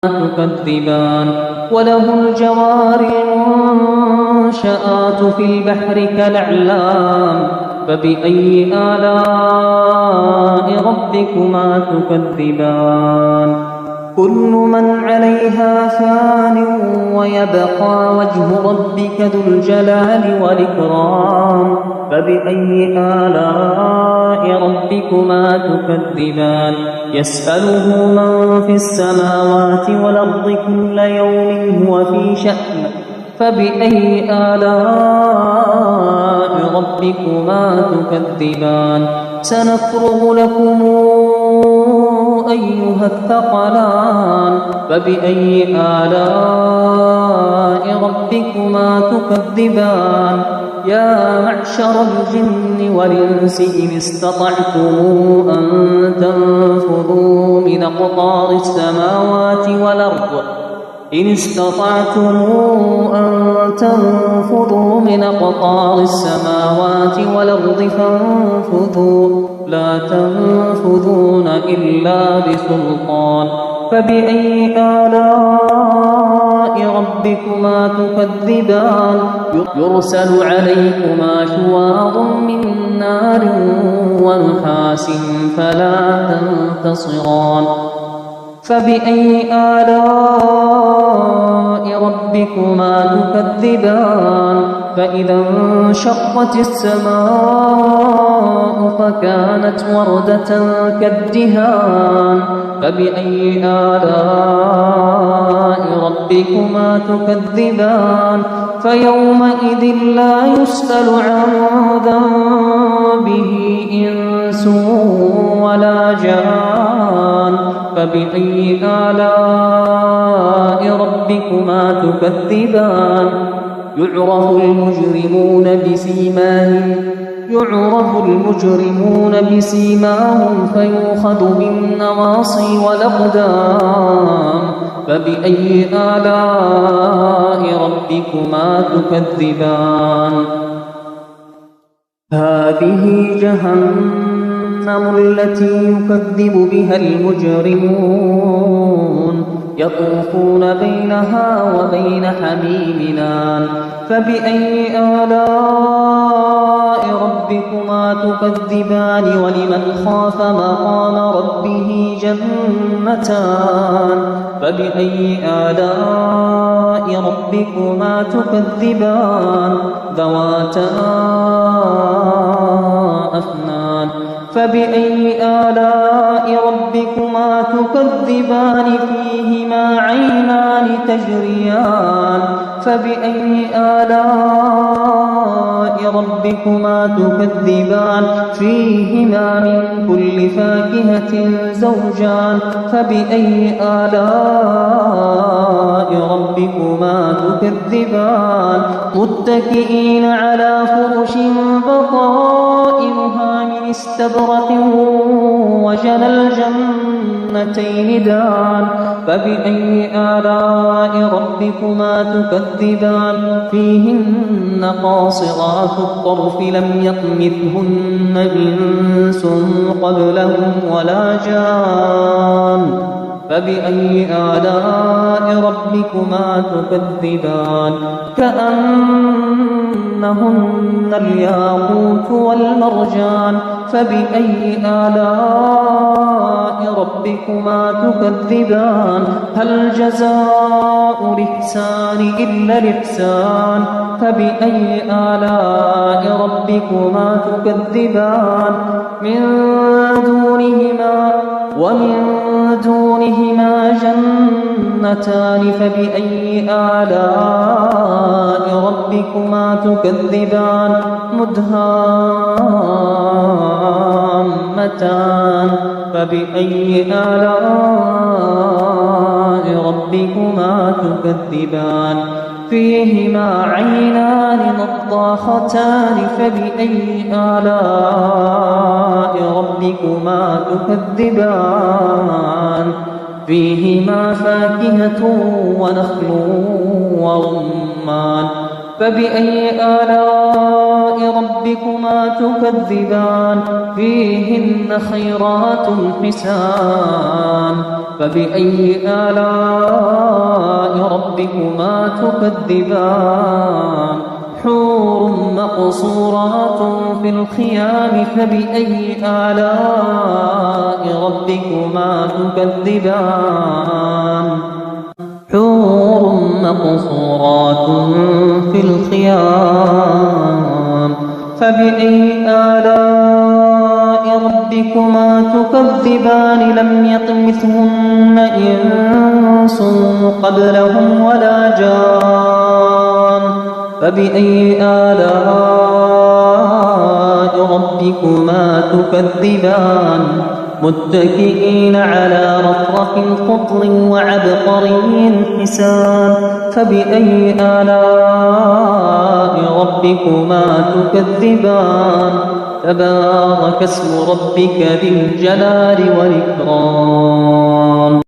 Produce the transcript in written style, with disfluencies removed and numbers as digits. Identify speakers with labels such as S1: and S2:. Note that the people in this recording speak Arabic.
S1: تكذبان وله الجوار المنشآت في البحر كالأعلام فبأي آلاء ربكما تكذبان كل من عليها فان ويبقى وجه ربك ذو الجلال والإكرام فبأي آلاء ربكما تكذبان يسأله من في السماوات والأرض كل يوم هو في شأن فبأي آلاء ربكما تكذبان سنفرغ لكم أيها الثقلان فبأي آلاء ربكما تكذبان يا معشر الجن والإنس إن استطعتم أن تنفذوا من أقطار السماوات والأرض إن استطعتم أن تنفذوا من أقطار السماوات والأرض فانفذوا لا تنفذون إلا بسلطان فبأي آلاء ربكما تكذبان يرسل عليكما شواظ من نار ونحاس فلا تنتصران فبأي آلاء ربكما تكذبان فإذا انشقت السماء فكانت وردة كالدهان فبأي آلاء ربكما تكذبان فيومئذ لا يسأل عن ذنبه إنس ولا جان فبأي آلاء ربكما تكذبان يعرف المجرمون بسيماهم فيؤخذ بالنواصي والأقدام فبأي آلاء ربكما تكذبان هذه جهنم التي يكذب بها المجرمون يطوفون بينها وبين حميم آن فبأي آلاء ربكما تكذبان ولمن خاف مقام ربه جنتان فبأي آلاء ربكما تكذبان ذواتا أفنان فبأي آلاء ربكما تكذبان فيهما عينان تجريان فبأي آلاء ربكما تكذبان فيهما من كل فاكهة زوجان فبأي آلاء ربكما تكذبان متكئين على فرش بطائرها من استبرق وجنى الجنتين دان فبأي آلاء ربكما تكذبان فيهن قاصرات الطرف لم يطمثهن إنس قبلهم ولا جان فبأي آلاء ربكما تكذبان كأنهن الياقوت والمرجان فبأي آلاء ربكما تكذبان هل جزاء الإحسان إلا الإحسان فبأي آلاء ربكما تكذبان ومن دونهما جنتان فبأي آلاء ربكما تكذبان مدهامتان فبأي آلاء ربكما تكذبان فيهما عينان نضاختان فبأي آلاء ربكما تكذبان فيهما فاكهة ونخل ورمان فبأي آلاء ربكما تكذبان فيهن خيرات حسان فبأي آلاء ربكما تكذبان حور مقصورات في الخيام فبأي آلاء ربكما تكذبان حور مقصورات في الخيام فبأي آلاء ربكما تكذبان لم يطمثهن إنس قبلهم ولا جان فبأي آلاء ربكما تكذبان متكئين على رفرف خضر وعبقري حسان فبأي آلاء ربكما تكذبان تبارك اسم ربك ذي الجلال والإكرام